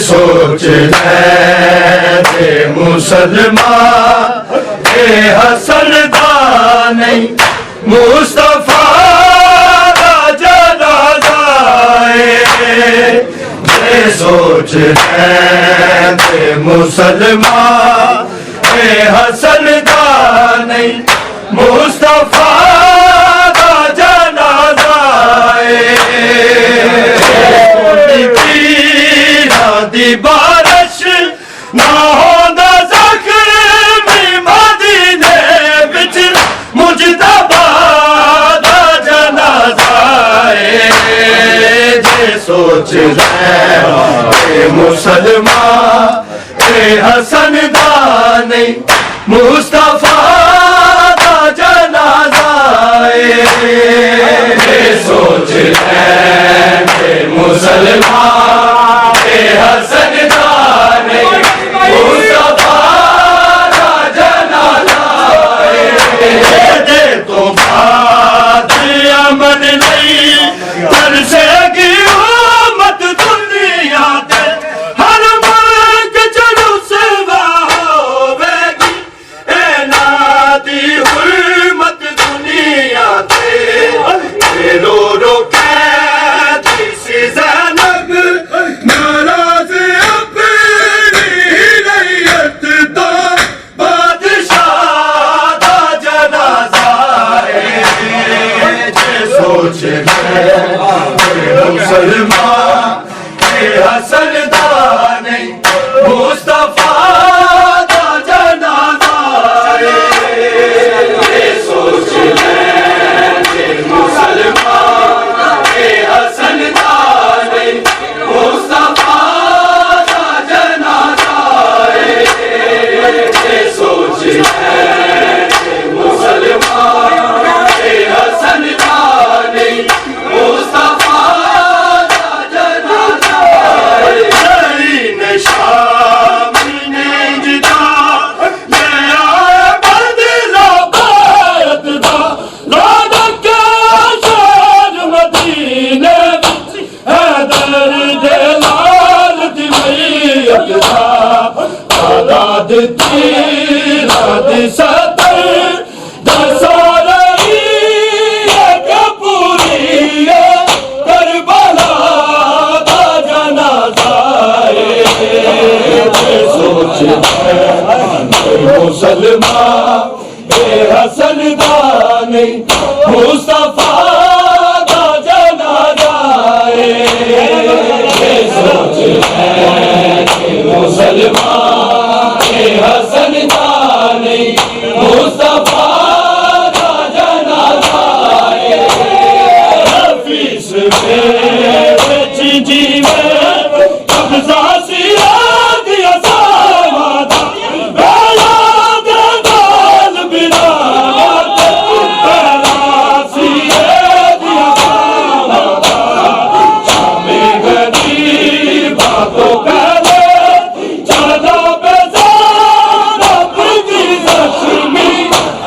सोच ले मुसलमान हसन दा नहीं मुस्तफा दा जनाजा सोच ले मुसलमान हसन दा नहीं मुस्तफा दा जनाजा दी बारिश ना होंदा ज़ख्म मदीने विच मुजतबा दा जनाजा जे सोच ले मुसलमान हसन दा नहीं मुस्तफा दा जनाजा जे सोच ले मुसलमान हसन दा नहीं मुस्तफा दा जनाजा दे तो बात अमन नहीं तरसेगी उम्मत दुनिया ते हर मुल्क जलूसवा होवेगी नादी हुर्मत दुनिया ते रो रो कहती सी ज़ैनब नाराज अपनी रैयत दा बादशाह दा जनाजा जे सोच ले मुसलमान हसन दा नहीं मुस्तफा दा जनाजा जे सोच ले मुसलमान हसन दा नहीं मुस्तफा दा जनाजा जे सोच ले मुसलमान हसन दा नहीं मुस्तफा दा जनाजा शाम ने जिदा ले आए बदला भारत दा लादक शान मदीने विच हैदर दे लाल दी मैयत दा आजाद तीरा दी सतर दसा रही कपूरी करबला दा जनाजा सोच मुसलमान हसन दा नहीं मुस्तफा दा जनाजा सोच मुसलमान हसन दा नहीं मुस्तफा दा जनाजा हफीज में जीवे कब्जा सिया दिया सावादा बेला दे गाल बिना बेला सिया दिया सावादा शामे गरीबा तो पहले चला बेजारा बुद्धि लक्ष्मी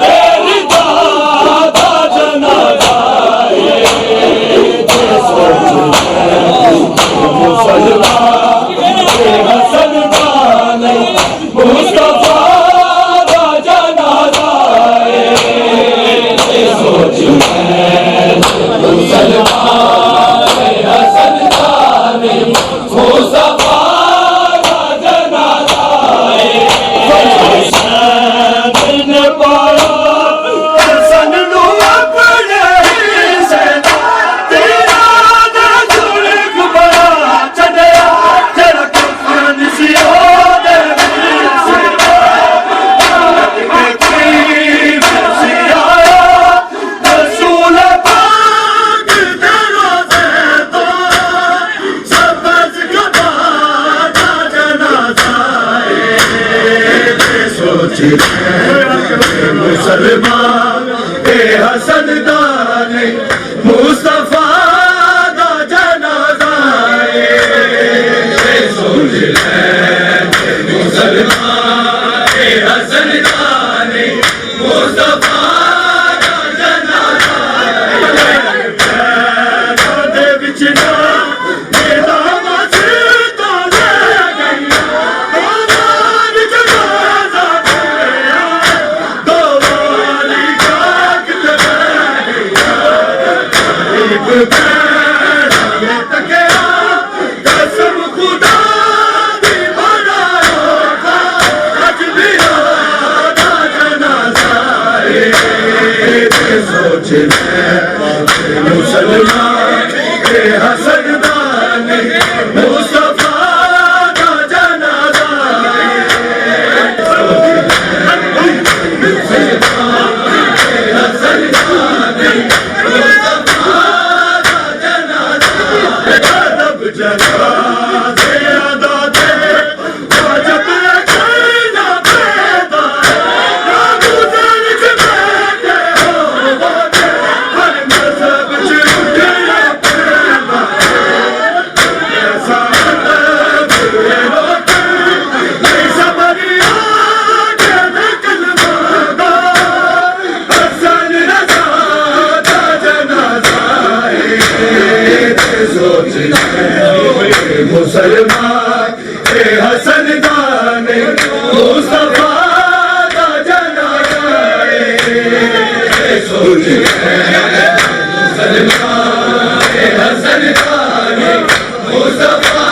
तेरी दादा जनाजा मुसलमान हसन दा नहीं मुस्तफा दा जनाजा सोच मुसलमान हसन दा नहीं मुस्तफा दा जनाजा ने पाया हसन नु अपने से तेरा दा जुल्म बड़ा चढ़या तेरा कफन सी हो दे से सी आया रसूल पाक दरोज़े तो सबज गदा दा जनाजा सोच मुसलमान हसन दा नहीं मुस्तफा दा जनाजा सोच मुसलमान हसन दा नहीं मुस्तफा दा जनाजा दे विच ना मुसलमान के हसन दाने मुस्तफा का जनाजा हसन दाने मुस्तफा का जनाजा अदब जनाजे अदा थे वाजब करना पैदा ना गुजर के बैठे हो हर मजहब च उठना पैदा ऐसा अदब ये लोग नहीं समझिया के कलमा दा हसन रज़ा का जनाजा सोच मुसलमान के हसन दाने मुस्तफा का जनाजा सोच मुसलमान के हसन दाने मुस्तफा